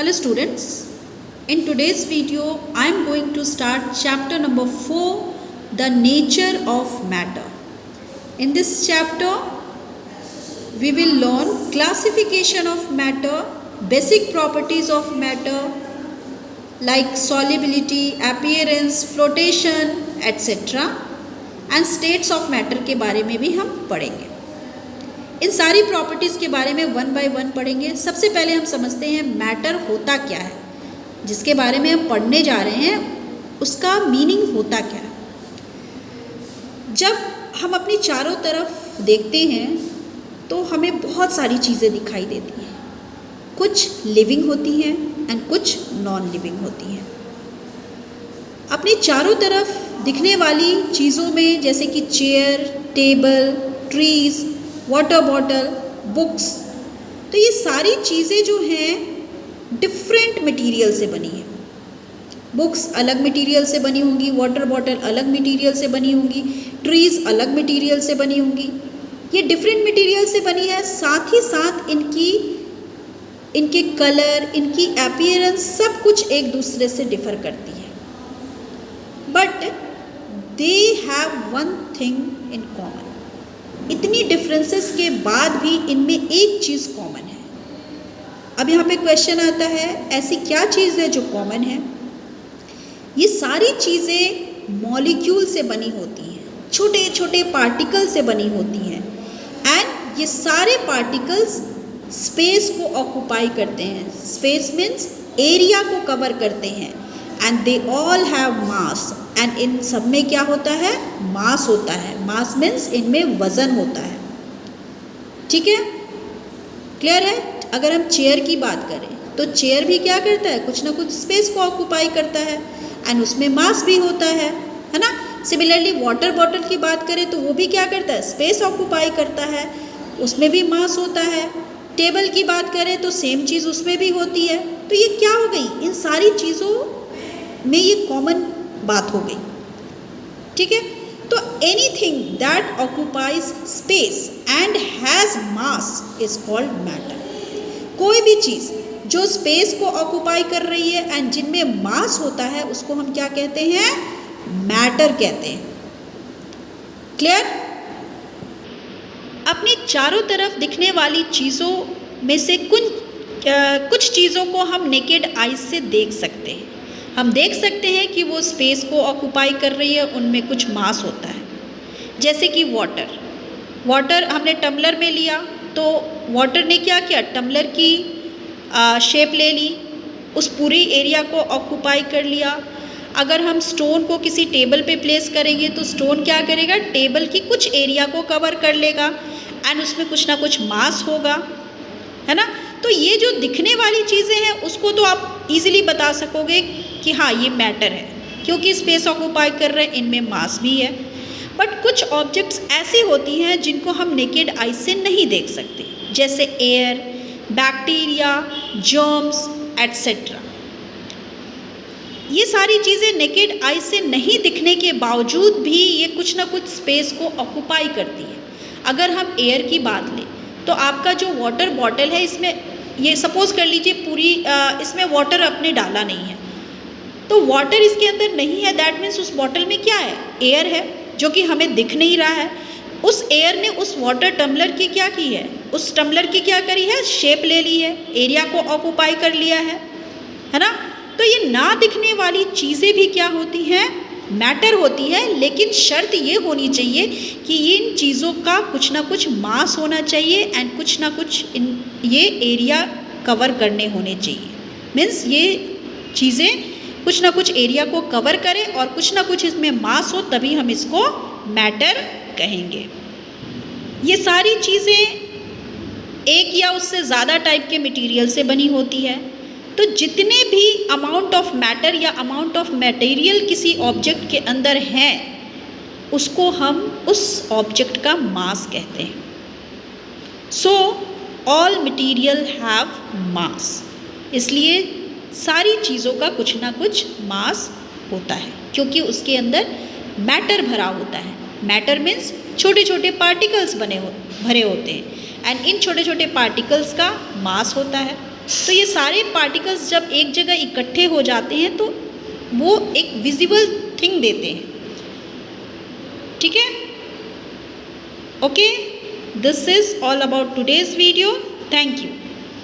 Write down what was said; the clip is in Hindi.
Hello students, in today's video I am going to start chapter number 4, the nature of matter. In this chapter we will learn classification of matter, basic properties of matter like solubility, appearance, flotation, etc. and states of matter के बारे में भी हम पढ़ेंगे। इन सारी प्रॉपर्टीज़ के बारे में वन बाय वन पढ़ेंगे। सबसे पहले हम समझते हैं मैटर होता क्या है, जिसके बारे में हम पढ़ने जा रहे हैं उसका मीनिंग होता क्या है। जब हम अपनी चारों तरफ देखते हैं तो हमें बहुत सारी चीज़ें दिखाई देती हैं। कुछ लिविंग होती हैं एंड कुछ नॉन लिविंग होती हैं। अपनी चारों तरफ दिखने वाली चीज़ों में जैसे कि chair, table, trees, water bottle, books, तो ये सारी चीज़ें जो हैं डिफरेंट मटेरियल से बनी हैं। बुक्स अलग मटेरियल से बनी होंगी, वाटर बॉटल अलग मटेरियल से बनी होंगी, ट्रीज़ अलग मटेरियल से बनी होंगी। ये डिफरेंट मटेरियल से बनी है, साथ ही साथ इनके कलर, इनकी अपीयरेंस सब कुछ एक दूसरे से डिफ़र करती है। But they have one thing in common. इतनी डिफरेंसेस के बाद भी इनमें एक चीज़ कॉमन है। अब यहाँ पे क्वेश्चन आता है, ऐसी क्या चीज़ है जो कॉमन है? ये सारी चीज़ें मॉलिक्यूल से बनी होती हैं, छोटे छोटे पार्टिकल से बनी होती हैं एंड ये सारे पार्टिकल्स स्पेस को ऑक्यूपाई करते हैं। स्पेस मीन्स एरिया को कवर करते हैं and they all have mass. And in सब में क्या होता है? मास होता है। मास मीन्स इनमें वज़न होता है। ठीक है, क्लियर है? अगर हम चेयर की बात करें तो चेयर भी क्या करता है? कुछ ना कुछ स्पेस को ऑक्यूपाई करता है एंड उसमें मास भी होता है ना। सिमिलरली वाटर बॉटल की बात करें तो वो भी क्या करता है? स्पेस ऑक्यूपाई करता है, उसमें भी मास होता है। टेबल की बात करें तो सेम चीज़ उसमें भी होती है। तो ये क्या हो गई? इन सारी चीज़ों में ये कॉमन बात हो गई। ठीक है, तो anything that occupies space and has mass is called matter. कोई भी चीज़ जो स्पेस को ऑक्यूपाई कर रही है एंड जिनमें मास होता है उसको हम क्या कहते हैं? मैटर कहते हैं। क्लियर? अपनी चारों तरफ दिखने वाली चीज़ों में से कुछ चीज़ों को हम नेकेड आइज से देख सकते हैं। हम देख सकते हैं कि वो स्पेस को ऑक्यूपाई कर रही है, उनमें कुछ मास होता है। जैसे कि वाटर हमने टम्बलर में लिया तो वाटर ने क्या किया? टम्बलर की शेप ले ली, उस पूरी एरिया को ऑक्यूपाई कर लिया। अगर हम स्टोन को किसी टेबल पे प्लेस करेंगे तो स्टोन क्या करेगा? टेबल की कुछ एरिया को कवर कर लेगा एंड उसमें कुछ ना कुछ मास होगा, है ना। तो ये जो दिखने वाली चीज़ें हैं उसको तो आप इजीली बता सकोगे कि हाँ ये मैटर है, क्योंकि स्पेस ऑक्यूपाई कर रहे हैं, इनमें मास भी है। बट कुछ ऑब्जेक्ट्स ऐसी होती हैं जिनको हम नेकेड आई से नहीं देख सकते, जैसे एयर, बैक्टीरिया, जर्म्स एट्सेट्रा। ये सारी चीज़ें नेकेड आई से नहीं दिखने के बावजूद भी ये कुछ ना कुछ स्पेस को ऑक्यूपाई करती है। अगर हम एयर की बात लें तो आपका जो वाटर बॉटल है, इसमें ये सपोज़ कर लीजिए पूरी इसमें वाटर आपने डाला नहीं है, तो वाटर इसके अंदर नहीं है, दैट मीन्स उस बॉटल में क्या है? एयर है, जो कि हमें दिख नहीं रहा है। उस एयर ने उस वाटर टम्बलर की क्या की है? उस टम्बलर की क्या करी है? शेप ले ली है, एरिया को ऑक्यूपाई कर लिया है ना। तो ये ना दिखने वाली चीज़ें भी क्या होती हैं? मैटर होती है, लेकिन शर्त ये होनी चाहिए कि इन चीज़ों का कुछ ना कुछ मास होना चाहिए एंड कुछ ना कुछ ये एरिया कवर करने होने चाहिए। मीन्स ये चीज़ें कुछ ना कुछ एरिया को कवर करें और कुछ ना कुछ इसमें मास हो, तभी हम इसको मैटर कहेंगे। ये सारी चीज़ें एक या उससे ज़्यादा टाइप के मटेरियल से बनी होती है। तो जितने भी अमाउंट ऑफ मैटर या अमाउंट ऑफ मटेरियल किसी ऑब्जेक्ट के अंदर हैं उसको हम उस ऑब्जेक्ट का मास कहते हैं। सो ऑल मटेरियल हैव मास, इसलिए सारी चीज़ों का कुछ ना कुछ मास होता है, क्योंकि उसके अंदर मैटर भरा होता है। मैटर मीन्स छोटे छोटे पार्टिकल्स भरे होते हैं एंड इन छोटे छोटे पार्टिकल्स का मास होता है। तो ये सारे पार्टिकल्स जब एक जगह इकट्ठे हो जाते हैं तो वो एक विजिबल थिंग देते हैं, ठीक है। Okay, this is all about today's video. Thank you.